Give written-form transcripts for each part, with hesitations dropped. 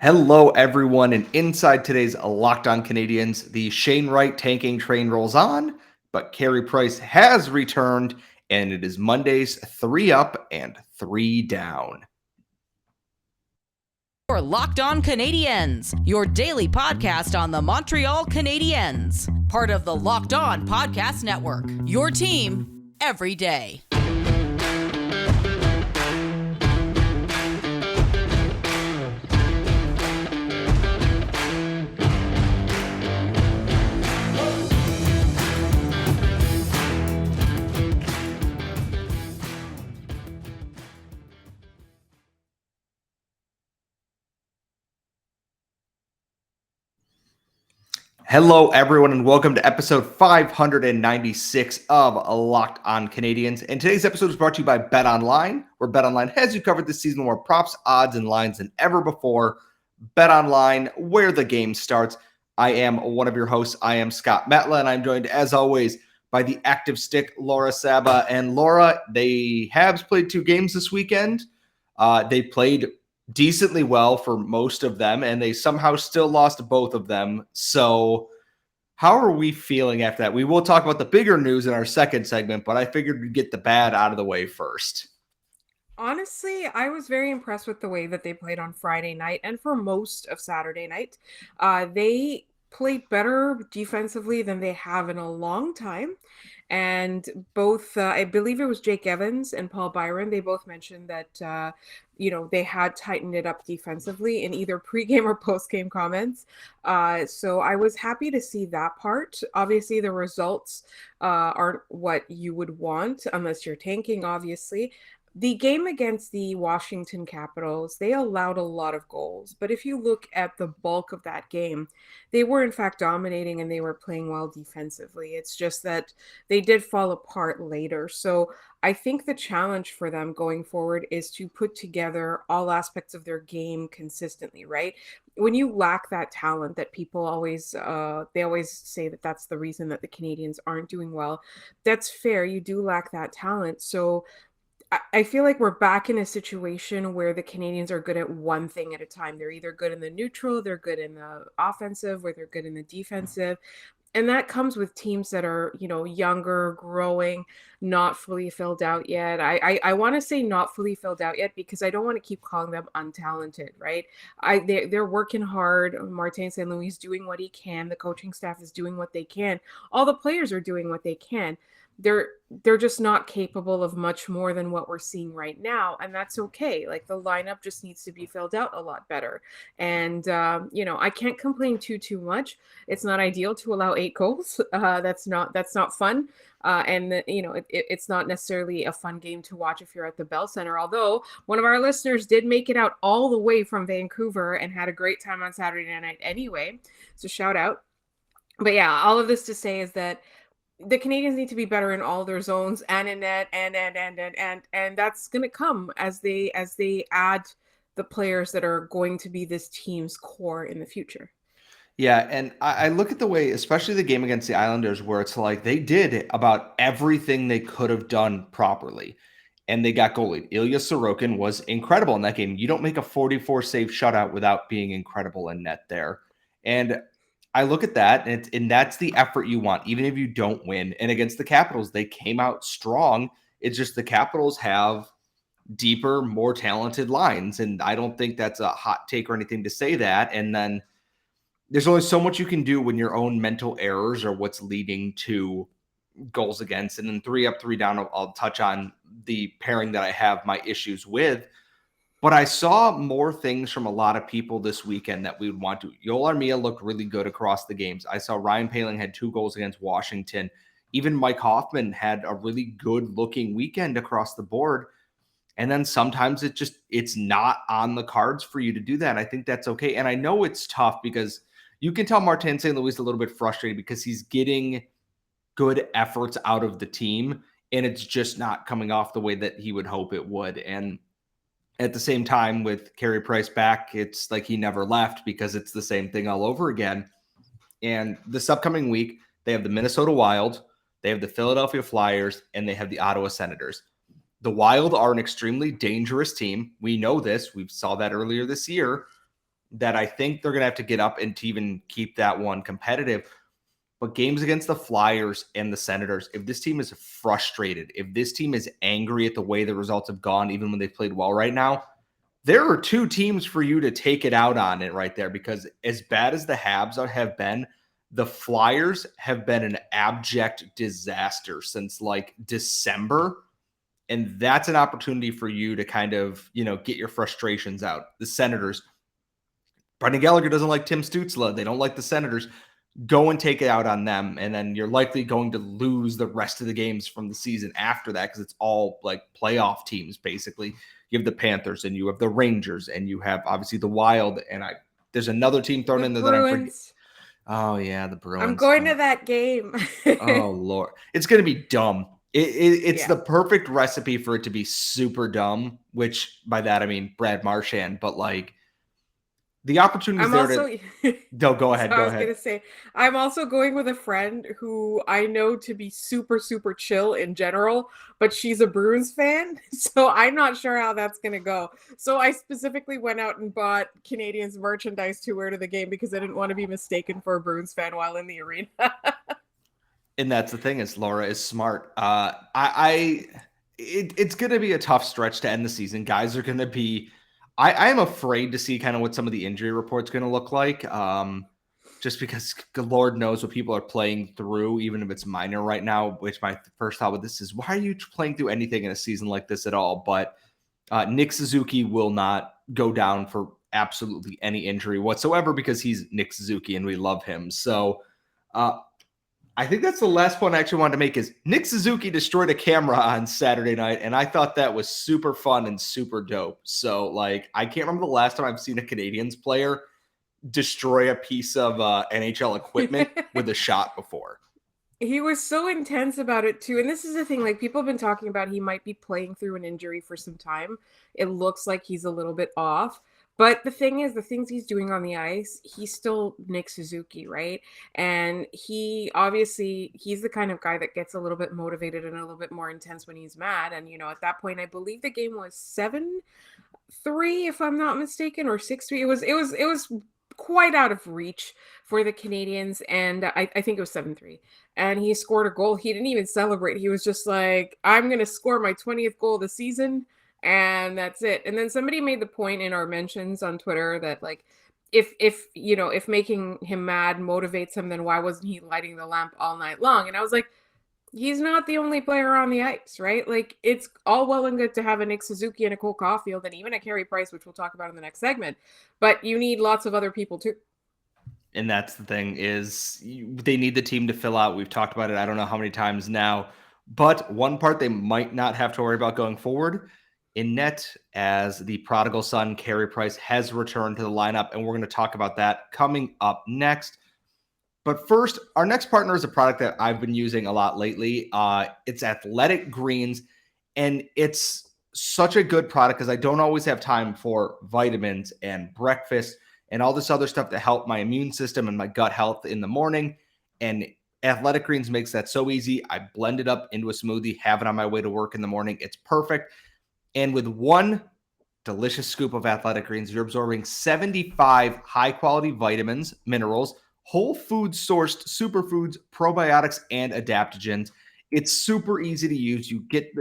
Hello, everyone, and inside today's Locked On Canadiens, the Shane Wright tanking train rolls on, but Carey Price has returned, and it is Monday's 3 up and 3 down. Your Locked On Canadiens, your daily podcast on the Montreal Canadiens, part of the Locked On Podcast Network, your team every day. Hello, everyone, and welcome to episode 596 of Locked On Canadiens. And today's episode is brought to you by BetOnline, where BetOnline has you covered this season more props, odds, and lines than ever before. BetOnline, where the game starts. I am one of your hosts. I am Scott Metla, and I'm joined, as always, by the active stick, Laura Saba. And Laura, the Habs played 2 games this weekend. They played decently well for most of them, and they somehow still lost both of them. So how are we feeling after that? We will talk about the bigger news in our second segment, but I figured we'd get the bad out of the way first. Honestly, I was very impressed with the way that they played on Friday night and for most of Saturday night. They played better defensively than they have in a long time. And both, I believe it was Jake Evans and Paul Byron, they both mentioned that, they had tightened it up defensively in either pregame or postgame comments. So I was happy to see that part. Obviously, the results aren't what you would want unless you're tanking, obviously. The game against the Washington Capitals, they allowed a lot of goals. But if you look at the bulk of that game, they were in fact dominating and they were playing well defensively. It's just that they did fall apart later. So I think the challenge for them going forward is to put together all aspects of their game consistently, right? When you lack that talent that people always they always say that that's the reason that the Canadiens aren't doing well. That's fair. You do lack that talent. So I feel like we're back in a situation where the Canadiens are good at one thing at a time. They're either good in the neutral, they're good in the offensive, or they're good in the defensive. And that comes with teams that are, younger, growing, not fully filled out yet. I want to say not fully filled out yet because I don't want to keep calling them untalented, right? They're working hard. Martin St. Louis is doing what he can. The coaching staff is doing what they can. All the players are doing what they can. They're just not capable of much more than what we're seeing right now, and that's okay. Like, the lineup just needs to be filled out a lot better. And I can't complain too much. It's not ideal to allow 8 goals. That's not fun. It's not necessarily a fun game to watch if you're at the Bell Center. Although one of our listeners did make it out all the way from Vancouver and had a great time on Saturday night anyway. So shout out. But yeah, all of this to say is that the Canadiens need to be better in all their zones and in net and that's going to come as they add the players that are going to be this team's core in the future. Yeah, and I look at the way, especially the game against the Islanders, where it's like they did about everything they could have done properly, and they got goalied. Ilya Sorokin was incredible in that game. You don't make a 44-save shutout without being incredible in net there. And I look at that, and that's the effort you want, even if you don't win. And against the Capitals, they came out strong. It's just the Capitals have deeper, more talented lines, and I don't think that's a hot take or anything to say that. And then there's only so much you can do when your own mental errors are what's leading to goals against. And then 3 up, 3 down, I'll touch on the pairing that I have my issues with. But I saw more things from a lot of people this weekend that we would want to. Yoel Armia looked really good across the games. I saw Ryan Poehling had 2 goals against Washington. Even Mike Hoffman had a really good-looking weekend across the board. And then sometimes it's not on the cards for you to do that. I think that's okay. And I know it's tough because you can tell Martin St. Louis a little bit frustrated because he's getting good efforts out of the team, and it's just not coming off the way that he would hope it would. And at the same time, with Carey Price back, it's like he never left because it's the same thing all over again. And this upcoming week, they have the Minnesota Wild, they have the Philadelphia Flyers, and they have the Ottawa Senators. The Wild are an extremely dangerous team. We know this. We saw that earlier this year. that I think they're going to have to get up and to even keep that one competitive. But games against the Flyers and the Senators, if this team is frustrated, if this team is angry at the way the results have gone, even when they've played well right now, there are two teams for you to take it out on it right there, because as bad as the Habs have been, the Flyers have been an abject disaster since like December. And that's an opportunity for you to kind of, get your frustrations out. The Senators, Brendan Gallagher doesn't like Tim Stützle. They don't like the Senators. Go and take it out on them. And then you're likely going to lose the rest of the games from the season after that, because it's all like playoff teams, basically. You have the Panthers and you have the Rangers and you have obviously the Wild. And there's another team thrown in there that I'm forgetting. Oh, yeah, the Bruins. I'm going to that game. Oh, Lord. It's going to be dumb. It's the perfect recipe for it to be super dumb, which by that I mean Brad Marchand, but like the opportunities No, go ahead. I was going to say, I'm also going with a friend who I know to be super, super chill in general, but she's a Bruins fan, so I'm not sure how that's going to go. So I specifically went out and bought Canadiens merchandise to wear to the game because I didn't want to be mistaken for a Bruins fan while in the arena. And that's the thing, is Laura is smart. It's going to be a tough stretch to end the season. Guys are going to be, I am afraid to see kind of what some of the injury reports going to look like. Just because the Lord knows what people are playing through, even if it's minor right now, which my first thought with this is, why are you playing through anything in a season like this at all? But Nick Suzuki will not go down for absolutely any injury whatsoever, because he's Nick Suzuki and we love him. So, I think that's the last point I actually wanted to make, is Nick Suzuki destroyed a camera on Saturday night, and I thought that was super fun and super dope. So, like, I can't remember the last time I've seen a Canadiens player destroy a piece of NHL equipment with a shot before. He was so intense about it, too. And this is the thing, like, people have been talking about he might be playing through an injury for some time. It looks like he's a little bit off. But the thing is, the things he's doing on the ice, he's still Nick Suzuki, right? And he's the kind of guy that gets a little bit motivated and a little bit more intense when he's mad. And, at that point, I believe the game was 7-3, if I'm not mistaken, or 6-3. It was quite out of reach for the Canadiens, and I think it was 7-3. And he scored a goal. He didn't even celebrate. He was just like, I'm going to score my 20th goal of the season, and that's it. And then somebody made the point in our mentions on Twitter that, like, if making him mad motivates him, then why wasn't he lighting the lamp all night long? And I was like, he's not the only player on the ice, right? Like, it's all well and good to have a Nick Suzuki and a Cole Caulfield and even a Carey Price, which we'll talk about in the next segment, but you need lots of other people too. And that's the thing, is they need the team to fill out. We've talked about it I don't know how many times now, but one part they might not have to worry about going forward in net, as the prodigal son, Carey Price, has returned to the lineup, and we're going to talk about that coming up next. But first, our next partner is a product that I've been using a lot lately. It's Athletic Greens, and it's such a good product because I don't always have time for vitamins and breakfast and all this other stuff to help my immune system and my gut health in the morning. And Athletic Greens makes that so easy. I blend it up into a smoothie, have it on my way to work in the morning. It's perfect. And with one delicious scoop of Athletic Greens, you're absorbing 75 high-quality vitamins, minerals, whole food sourced superfoods, probiotics, and adaptogens. It's super easy to use. You get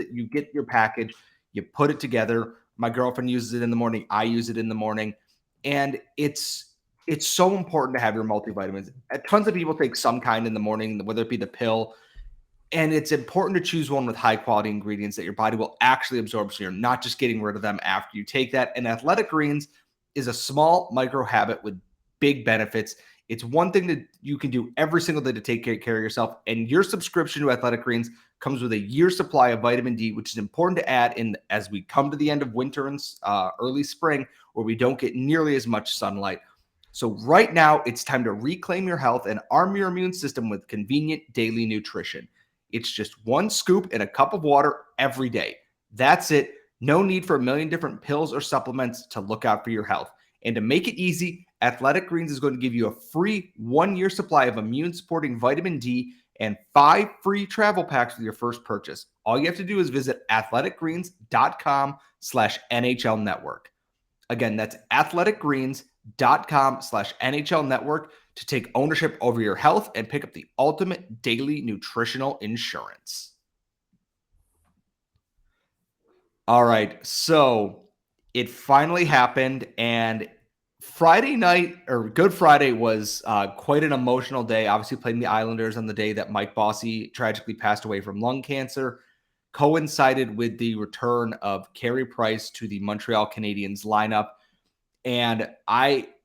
your package, you put it together. My girlfriend uses it in the morning. I use it in the morning. And it's so important to have your multivitamins. Tons of people take some kind in the morning, whether it be the pill. And it's important to choose one with high quality ingredients that your body will actually absorb, so you're not just getting rid of them after you take that. And Athletic Greens is a small micro habit with big benefits. It's one thing that you can do every single day to take care of yourself. And your subscription to Athletic Greens comes with a year's supply of vitamin D, which is important to add in as we come to the end of winter and early spring, where we don't get nearly as much sunlight. So right now, it's time to reclaim your health and arm your immune system with convenient daily nutrition. It's just one scoop in a cup of water every day. That's it. No need for a million different pills or supplements to look out for your health. And to make it easy, Athletic Greens is going to give you a free 1-year supply of immune-supporting vitamin D and 5 free travel packs with your first purchase. All you have to do is visit athleticgreens.com/NHL Network. Again, that's athleticgreens.com/NHL network to take ownership over your health and pick up the ultimate daily nutritional insurance. All right, so it finally happened, and Friday night, or Good Friday, was quite an emotional day. Obviously, playing the Islanders on the day that Mike Bossy tragically passed away from lung cancer coincided with the return of Carey Price to the Montreal Canadiens lineup. And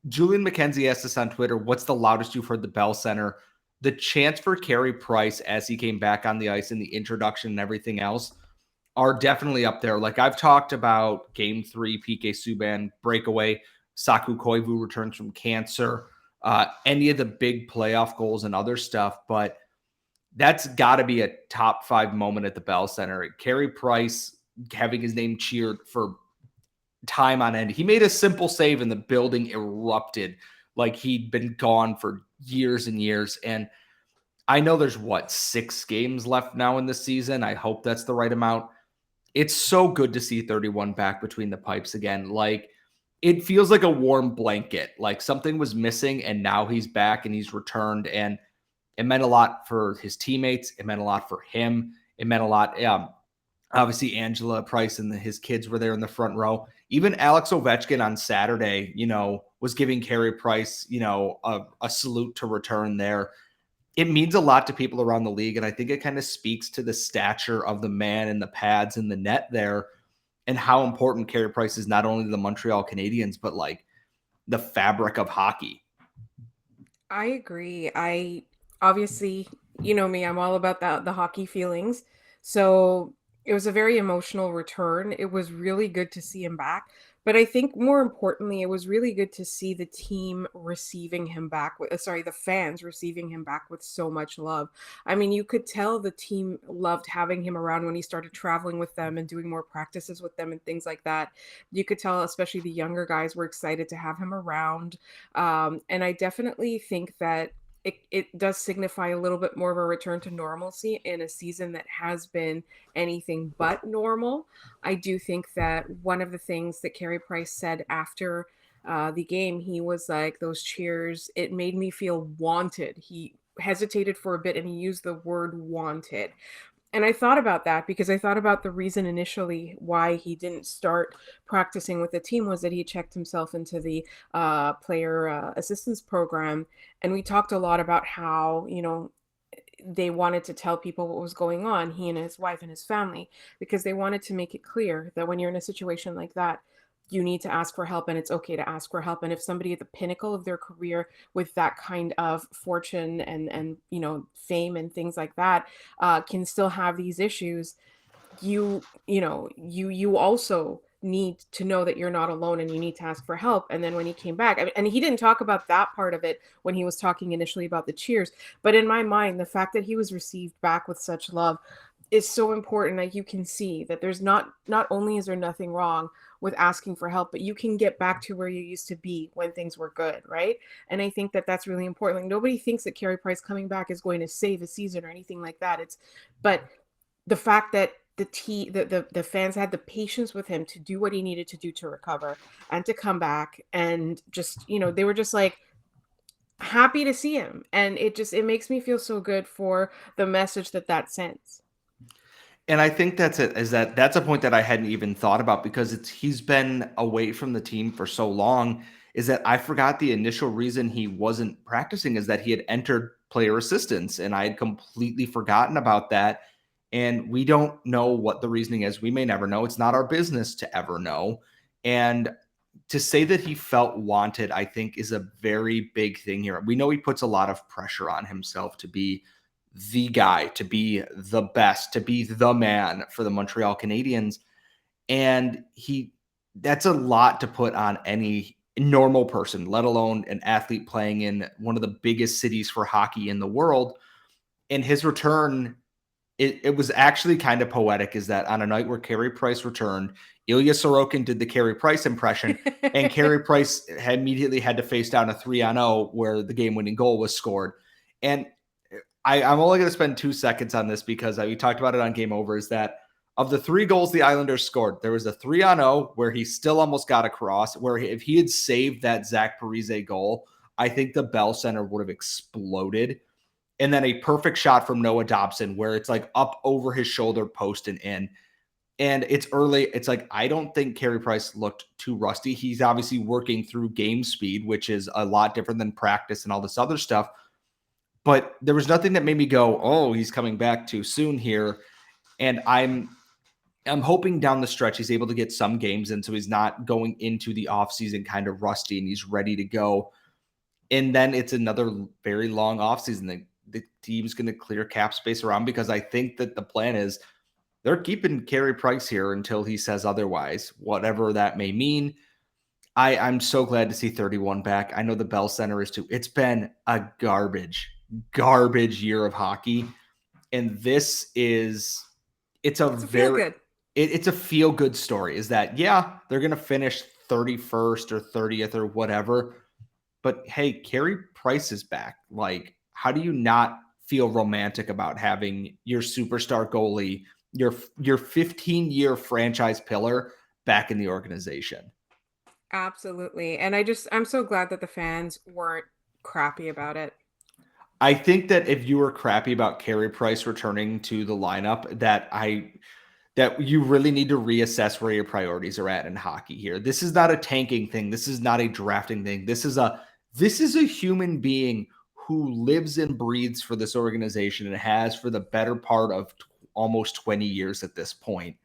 Julian McKenzie asked us on Twitter, what's the loudest you've heard the Bell Center? The chants for Carey Price as he came back on the ice in the introduction and everything else are definitely up there. Like, I've talked about Game 3, PK Subban breakaway, Saku Koivu returns from cancer, any of the big playoff goals and other stuff, but that's got to be a top 5 moment at the Bell Center. Carey Price having his name cheered for time on end. He made a simple save and the building erupted like he'd been gone for years and years. And I know there's 6 games left now in the season. I hope that's the right amount. It's so good to see 31 back between the pipes again. Like, it feels like a warm blanket. Like something was missing and now he's back and he's returned. And it meant a lot for his teammates. It meant a lot for him. It meant a lot. Obviously, Angela Price and his kids were there in the front row. Even Alex Ovechkin on Saturday, was giving Carey Price, a salute to return there. It means a lot to people around the league, and I think it kind of speaks to the stature of the man and the pads and the net there and how important Carey Price is not only to the Montreal Canadiens, but like the fabric of hockey. I agree. Obviously, you know me, I'm all about the hockey feelings. So it was a very emotional return. It was really good to see him back. But I think more importantly, it was really good to see the team receiving him back the fans receiving him back with so much love. I mean, you could tell the team loved having him around when he started traveling with them and doing more practices with them and things like that. You could tell, especially the younger guys were excited to have him around. And I definitely think that it does signify a little bit more of a return to normalcy in a season that has been anything but normal. I do think that one of the things that Carey Price said after the game, he was like, those cheers, it made me feel wanted. He hesitated for a bit and he used the word wanted. And I thought about that because I thought about the reason initially why he didn't start practicing with the team was that he checked himself into the player assistance program. And we talked a lot about how, they wanted to tell people what was going on, he and his wife and his family, because they wanted to make it clear that when you're in a situation like that, you need to ask for help and it's okay to ask for help. And if somebody at the pinnacle of their career with that kind of fortune and fame and things like that can still have these issues, you also need to know that you're not alone and you need to ask for help. And then when he came back, and he didn't talk about that part of it when he was talking initially about the cheers, but in my mind, the fact that he was received back with such love is so important. Like, you can see that there's not only is there nothing wrong with asking for help, but you can get back to where you used to be when things were good, right? And I think that that's really important. Like, nobody thinks that Carey Price coming back is going to save a season or anything like that. But the fact that the fans had the patience with him to do what he needed to do to recover and to come back, and just, they were just like happy to see him, and it makes me feel so good for the message that sends. And I think that's a point that I hadn't even thought about, because he's been away from the team for so long, is that I forgot the initial reason he wasn't practicing is that he had entered player assistance, and I had completely forgotten about that. And we don't know what the reasoning is. We may never know. It's not our business to ever know. And to say that he felt wanted, I think, is a very big thing here. We know he puts a lot of pressure on himself to be the guy, to be the best, to be the man for the Montreal Canadiens. And that's a lot to put on any normal person, let alone an athlete playing in one of the biggest cities for hockey in the world. And his return, it was actually kind of poetic, is that on a night where Carey Price returned, Ilya Sorokin did the Carey Price impression, and Carey Price immediately had to face down a 3-on-0 where the game-winning goal was scored. And I'm only going to spend 2 seconds on this because we talked about it on Game Over, is that Of the 3 goals the Islanders scored, there was a 3-on-0 where he still almost got across, where if he had saved that Zach Parise goal, I think the Bell Center would have exploded. And then a perfect shot from Noah Dobson where it's like up over his shoulder, post and in. And it's early. It's like, I don't think Carey Price looked too rusty. He's obviously working through game speed, which is a lot different than practice and all this other stuff. But there was nothing that made me go, oh, he's coming back too soon here. And I'm hoping down the stretch he's able to get some games in so he's not going into the offseason kind of rusty and he's ready to go. And then it's another very long offseason. The team's going to clear cap space around, because I think that the plan is they're keeping Carey Price here until he says otherwise, whatever that may mean. I'm so glad to see 31 back. I know the Bell Center is too. It's been a garbage year of hockey. And this is, it's a feel-good story, is that, yeah, they're going to finish 31st or 30th or whatever. But hey, Carey Price is back. Like, how do you not feel romantic about having your superstar goalie, your 15-year franchise pillar back in the organization? Absolutely. And I'm so glad that the fans weren't crappy about it. I think that if you were crappy about Carey Price returning to the lineup, that you really need to reassess where your priorities are at in hockey here. This is not a tanking thing. This is not a drafting thing. This is a human being who lives and breathes for this organization and has for the better part of almost 20 years at this point.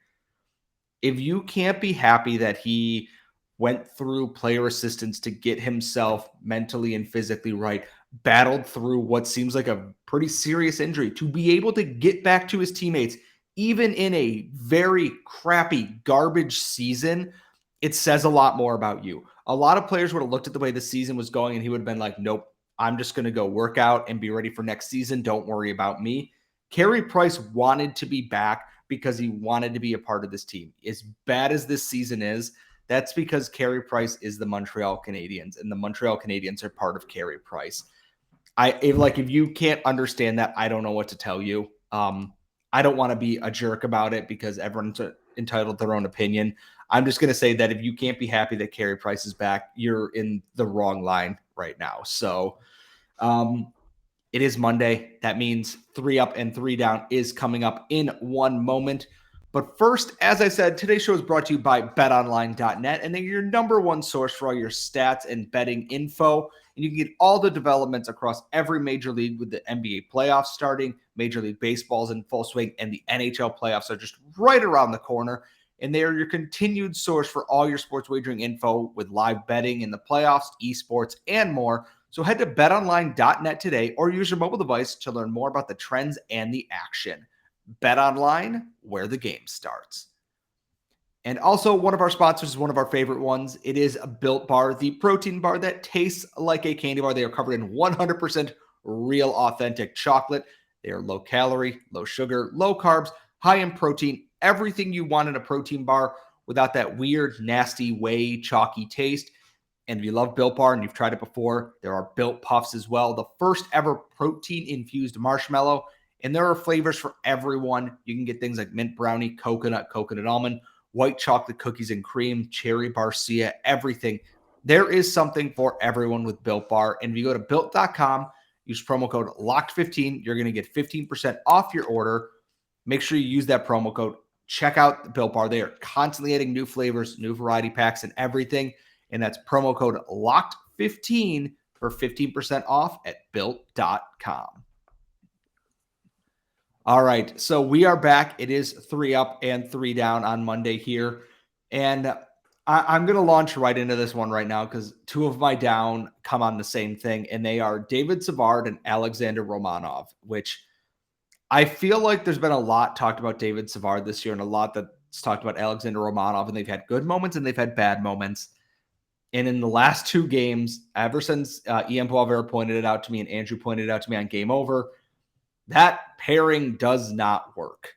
If you can't be happy that he went through player assistance to get himself mentally and physically right, battled through what seems like a pretty serious injury to be able to get back to his teammates, even in a very crappy garbage season, it says a lot more about you. A lot of players would have looked at the way the season was going and he would have been like, nope, I'm just going to go work out and be ready for next season. Don't worry about me. Carey Price wanted to be back because he wanted to be a part of this team. As bad as this season is, that's because Carey Price is the Montreal Canadiens, and the Montreal Canadiens are part of Carey Price. If you can't understand that, I don't know what to tell you. I don't want to be a jerk about it because everyone's entitled to their own opinion. I'm just going to say that if you can't be happy that Carey Price is back, you're in the wrong line right now. So it is Monday. That means 3 Up and 3 Down is coming up in one moment. But first, as I said, today's show is brought to you by betonline.net, and they're your number one source for all your stats and betting info. And you can get all the developments across every major league with the NBA playoffs starting, Major League Baseball's in full swing, and the NHL playoffs are just right around the corner. And they are your continued source for all your sports wagering info with live betting in the playoffs, esports, and more. So head to betonline.net today or use your mobile device to learn more about the trends and the action. BetOnline, where the game starts. And also, one of our sponsors is one of our favorite ones. It is Built Bar, the protein bar that tastes like a candy bar. They are covered in 100% real, authentic chocolate. They are low calorie, low sugar, low carbs, high in protein, everything you want in a protein bar without that weird, nasty, whey, chalky taste. And if you love Built Bar and you've tried it before, there are Built Puffs as well, the first ever protein-infused marshmallow. And there are flavors for everyone. You can get things like mint brownie, coconut almond, white chocolate cookies and cream, cherry barcia, everything. There is something for everyone with Built Bar. And if you go to built.com, use promo code LOCKED15, you're going to get 15% off your order. Make sure you use that promo code. Check out the Built Bar. They are constantly adding new flavors, new variety packs, and everything. And that's promo code LOCKED15 for 15% off at built.com. All right, so we are back. It is 3 Up and 3 Down on Monday here. And I'm going to launch right into this one right now because 2 of my down come on the same thing, and they are David Savard and Alexander Romanov, which I feel like there's been a lot talked about David Savard this year and a lot that's talked about Alexander Romanov, and they've had good moments and they've had bad moments. And in the last 2 games, ever since Ian Poivert pointed it out to me and Andrew pointed it out to me on Game Over, that pairing does not work.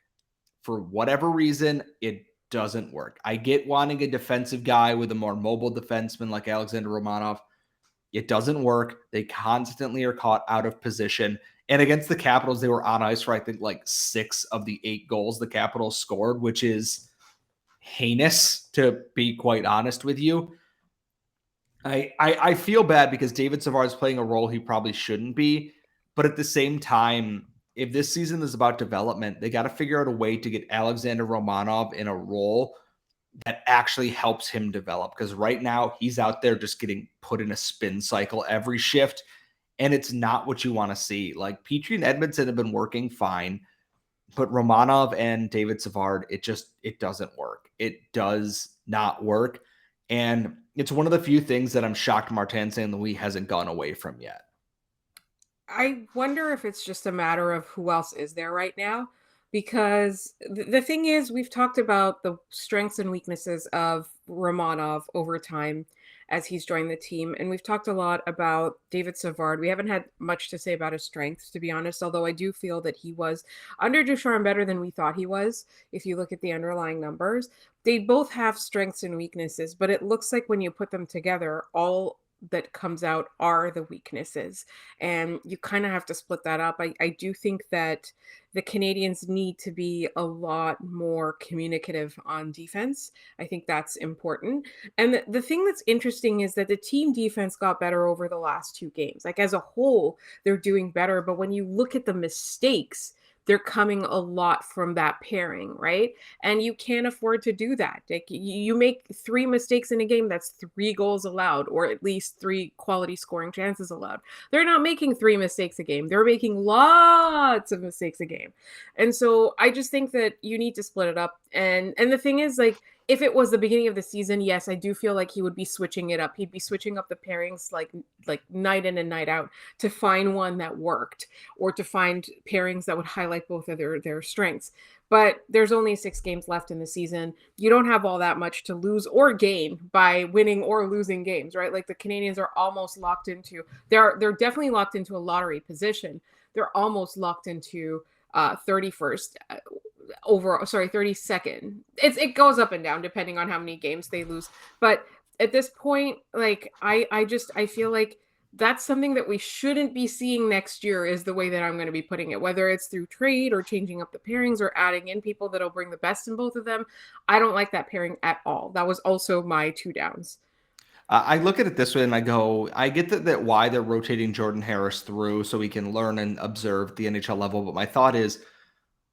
For whatever reason, it doesn't work. I get wanting a defensive guy with a more mobile defenseman like Alexander Romanov. It doesn't work. They constantly are caught out of position. And against the Capitals, they were on ice for, I think, like 6 of the 8 goals the Capitals scored, which is heinous, to be quite honest with you. I feel bad because David Savard is playing a role he probably shouldn't be. But at the same time, if this season is about development, they got to figure out a way to get Alexander Romanov in a role that actually helps him develop. Because right now he's out there just getting put in a spin cycle every shift. And it's not what you want to see. Like Petrie and Edmondson have been working fine, but Romanov and David Savard, it doesn't work. It does not work. And it's one of the few things that I'm shocked Martin St. Louis hasn't gone away from yet. I wonder if it's just a matter of who else is there right now. Because the thing is, we've talked about the strengths and weaknesses of Romanov over time as he's joined the team. And we've talked a lot about David Savard. We haven't had much to say about his strengths, to be honest, although I do feel that he was under Ducharme better than we thought he was. If you look at the underlying numbers, they both have strengths and weaknesses, but it looks like when you put them together, all that comes out are the weaknesses, and you kind of have to split that up. I do think that the Canadiens need to be a lot more communicative on defense. I think that's important. And the thing that's interesting is that the team defense got better over the last 2 games. Like as a whole, they're doing better, but when you look at the mistakes, they're coming a lot from that pairing, right? And you can't afford to do that. Like you make 3 mistakes in a game, that's 3 goals allowed, or at least 3 quality scoring chances allowed. They're not making 3 mistakes a game. They're making lots of mistakes a game. And so I just think that you need to split it up. And the thing is, like, if it was the beginning of the season, yes, I do feel like he would be switching it up. He'd be switching up the pairings like night in and night out to find one that worked, or to find pairings that would highlight both of their strengths. But there's only 6 games left in the season. You don't have all that much to lose or gain by winning or losing games, right? Like the Canadiens are almost locked into, they're definitely locked into a lottery position. They're almost locked into 31st. 32nd. It goes up and down depending on how many games they lose. But at this point, like I feel like that's something that we shouldn't be seeing next year, is the way that I'm going to be putting it, whether it's through trade or changing up the pairings or adding in people that'll bring the best in both of them. I don't like that pairing at all. That was also my 2 downs. I look at it this way and I go, I get that why they're rotating Jordan Harris through so he can learn and observe the NHL level. But my thought is,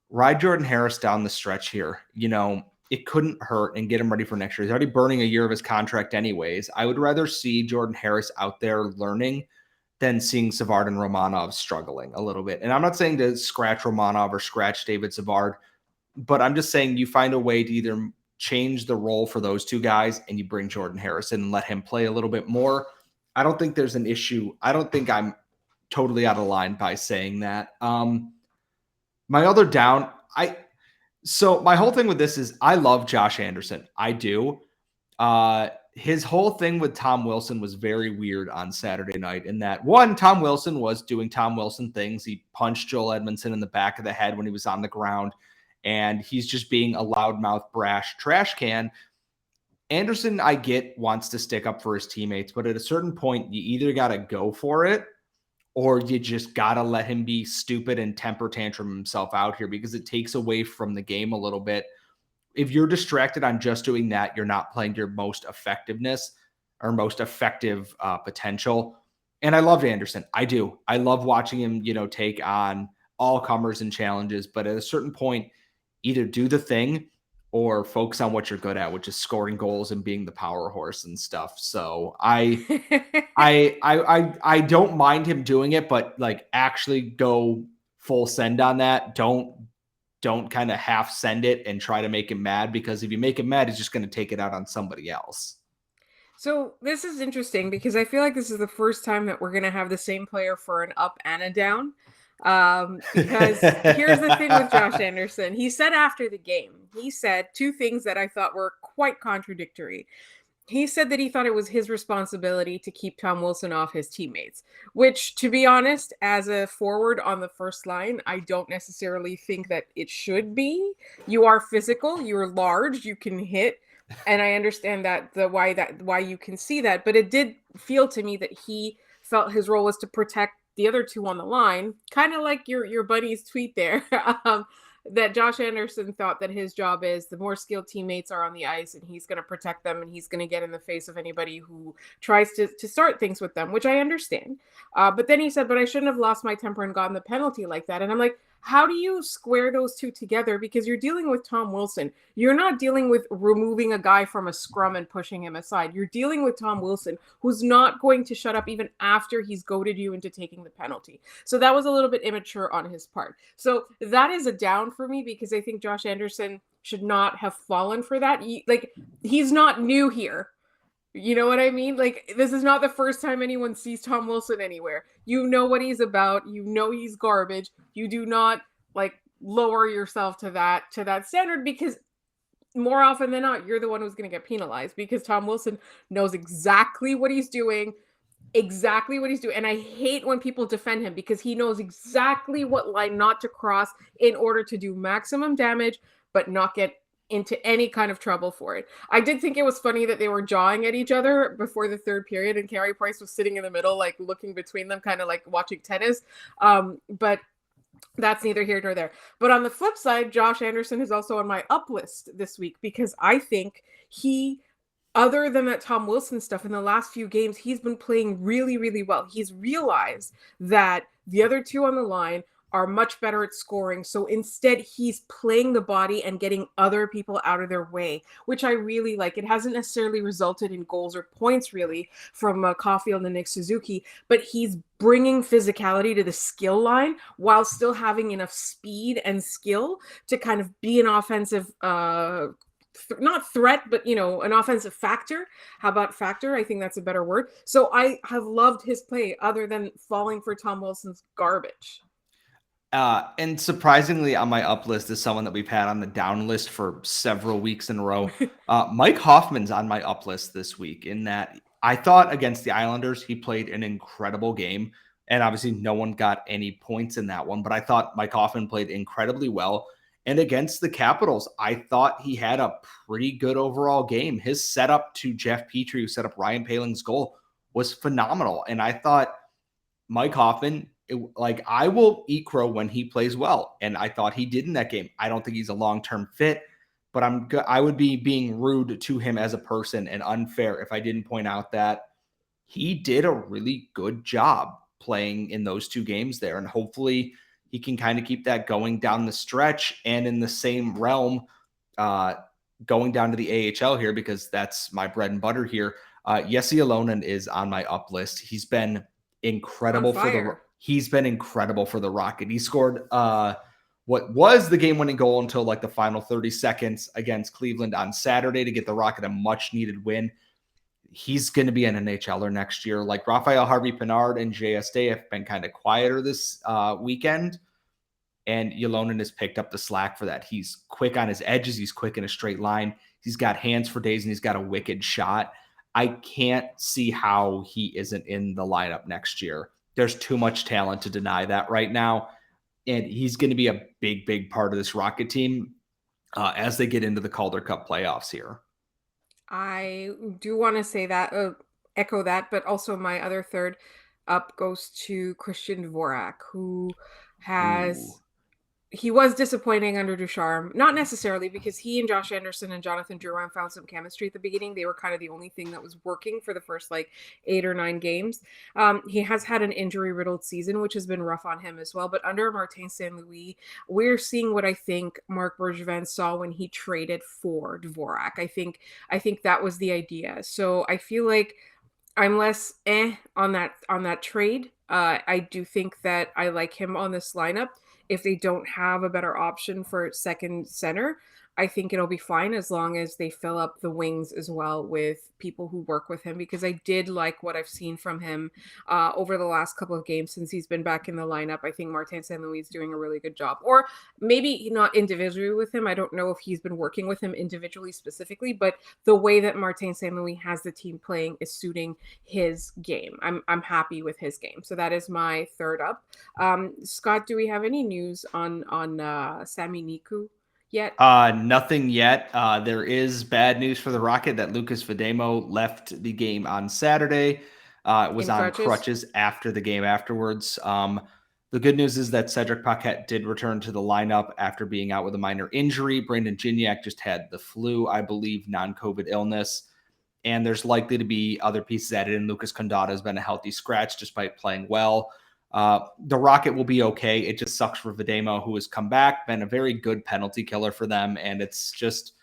ride Jordan Harris down the stretch here. It couldn't hurt, and get him ready for next year. He's already burning a year of his contract anyways. I would rather see Jordan Harris out there learning than seeing Savard and Romanov struggling a little bit. And I'm not saying to scratch Romanov or scratch David Savard, but I'm just saying you find a way to either change the role for those 2 guys and you bring Jordan Harris in and let him play a little bit more. I don't think there's an issue. I don't think I'm totally out of line by saying that. My other down, so my whole thing with this is I love Josh Anderson. I do. His whole thing with Tom Wilson was very weird on Saturday night, in that, one, Tom Wilson was doing Tom Wilson things. He punched Joel Edmondson in the back of the head when he was on the ground, and he's just being a loudmouth, brash trash can. Anderson, I get, wants to stick up for his teammates, but at a certain point, you either got to go for it, or you just got to let him be stupid and temper tantrum himself out here, because it takes away from the game a little bit. If you're distracted on just doing that, you're not playing your most effectiveness or most effective potential. And I loved Anderson. I do. I love watching him, take on all comers and challenges. But at a certain point, either do the thing or focus on what you're good at, which is scoring goals and being the power horse and stuff. So I don't mind him doing it, but like actually go full send on that. Don't kind of half send it and try to make him mad, because if you make him mad, he's just going to take it out on somebody else. So this is interesting because I feel like this is the first time that we're going to have the same player for an up and a down. Because here's the thing with Josh Anderson. He said after the game, he said 2 things that I thought were quite contradictory. He said that he thought it was his responsibility to keep Tom Wilson off his teammates, which, to be honest, as a forward on the first line, I don't necessarily think that it should be. You are physical, you're large, you can hit, and I understand that why you can see that, but it did feel to me that he felt his role was to protect the other two on the line, kind of like your buddy's tweet there. That Josh Anderson thought that his job is the more skilled teammates are on the ice and he's going to protect them and he's going to get in the face of anybody who tries to start things with them, which I understand. But then he said, but I shouldn't have lost my temper and gotten the penalty like that. And I'm like, how do you square those two together? Because you're dealing with Tom Wilson. You're not dealing with removing a guy from a scrum and pushing him aside. You're dealing with Tom Wilson, who's not going to shut up even after he's goaded you into taking the penalty. So that was a little bit immature on his part. So that is a down for me because I think Josh Anderson should not have fallen for that. He's not new here. You know what I mean? Like, this is not the first time anyone sees Tom Wilson anywhere. You know what he's about. You know he's garbage. You do not, like, lower yourself to that standard because more often than not, you're the one who's going to get penalized because Tom Wilson knows exactly what he's doing. And I hate when people defend him because he knows exactly what line not to cross in order to do maximum damage, but not get into any kind of trouble for it. I did think it was funny that they were jawing at each other before the third period and Carey Price was sitting in the middle, like looking between them, kind of like watching tennis. But that's neither here nor there. But on the flip side, Josh Anderson is also on my up list this week because I think other than that Tom Wilson stuff in the last few games, he's been playing really, really well. He's realized that the other two on the line are much better at scoring. So instead, he's playing the body and getting other people out of their way, which I really like. It hasn't necessarily resulted in goals or points, really, from Caulfield and Nick Suzuki, but he's bringing physicality to the skill line while still having enough speed and skill to kind of be an offensive not threat, but, an offensive factor. How about factor? I think that's a better word. So I have loved his play other than falling for Tom Wilson's garbage. And surprisingly, on my up list is someone that we've had on the down list for several weeks in a row. Mike Hoffman's on my up list this week in that I thought against the Islanders, he played an incredible game. And obviously no one got any points in that one, but I thought Mike Hoffman played incredibly well. And against the Capitals, I thought he had a pretty good overall game. His setup to Jeff Petrie, who set up Ryan Poehling's goal, was phenomenal. And I thought Mike Hoffman, I will eat crow when he plays well. And I thought he did in that game. I don't think he's a long-term fit, but I would be being rude to him as a person and unfair if I didn't point out that he did a really good job playing in those two games there. And hopefully he can kind of keep that going down the stretch. And in the same realm, going down to the AHL here, because that's my bread and butter here. Jesse Alonen is on my up list. He's been incredible for the Rocket. He scored what was the game-winning goal until like the final 30 seconds against Cleveland on Saturday to get the Rocket a much-needed win. He's going to be an NHLer next year. Like Raphael Harvey-Pinard and JSD have been kind of quieter this weekend, and Ylonen has picked up the slack for that. He's quick on his edges. He's quick in a straight line. He's got hands for days, and he's got a wicked shot. I can't see how he isn't in the lineup next year. There's too much talent to deny that right now. And he's going to be a big, big part of this Rocket team as they get into the Calder Cup playoffs here. I do want to say that, echo that, but also my other third up goes to Christian Dvorak, who he was disappointing under Ducharme, not necessarily because he and Josh Anderson and Jonathan Drouin found some chemistry at the beginning. They were kind of the only thing that was working for the first 8 or 9 games. He has had an injury-riddled season, which has been rough on him as well. But under Martin St. Louis, we're seeing what I think Marc Bergevin saw when he traded for Dvorak. I think that was the idea. So I feel like I'm less on that trade. I do think that I like him on this lineup. If they don't have a better option for second center, I think it'll be fine as long as they fill up the wings as well with people who work with him, because I did like what I've seen from him over the last couple of games since he's been back in the lineup. I think Martin St. Louis is doing a really good job, or maybe not individually with him. I don't know if he's been working with him individually specifically, but the way that Martin St. Louis has the team playing is suiting his game. I'm happy with his game. So that is my third up. Scott, do we have any news on Sami Niku yet? Nothing yet. There is bad news for the Rocket that Lucas Fedemo left the game on Saturday. Was on crutches after the game afterwards. The good news is that Cedric Paquette did return to the lineup after being out with a minor injury. Brandon Gignac just had the flu, I believe, non-COVID illness. And there's likely to be other pieces added in. Lucas Condada has been a healthy scratch despite playing well. The Rocket will be okay. It just sucks for Videmo, who has come back, been a very good penalty killer for them. And it's just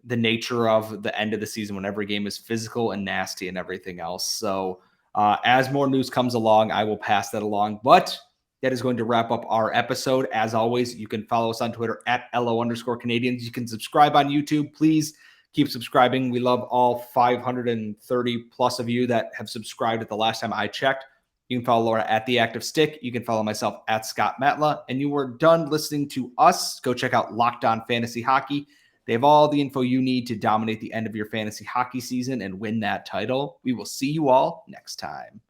the nature of the end of the season when every game is physical and nasty and everything else. So as more news comes along, I will pass that along. But that is going to wrap up our episode. As always, you can follow us on Twitter at @LO_Canadiens. You can subscribe on YouTube. Please keep subscribing. We love all 530 plus of you that have subscribed at the last time I checked. You can follow Laura at The Active Stick. You can follow myself at Scott Matla. And you are done listening to us. Go check out Locked On Fantasy Hockey. They have all the info you need to dominate the end of your fantasy hockey season and win that title. We will see you all next time.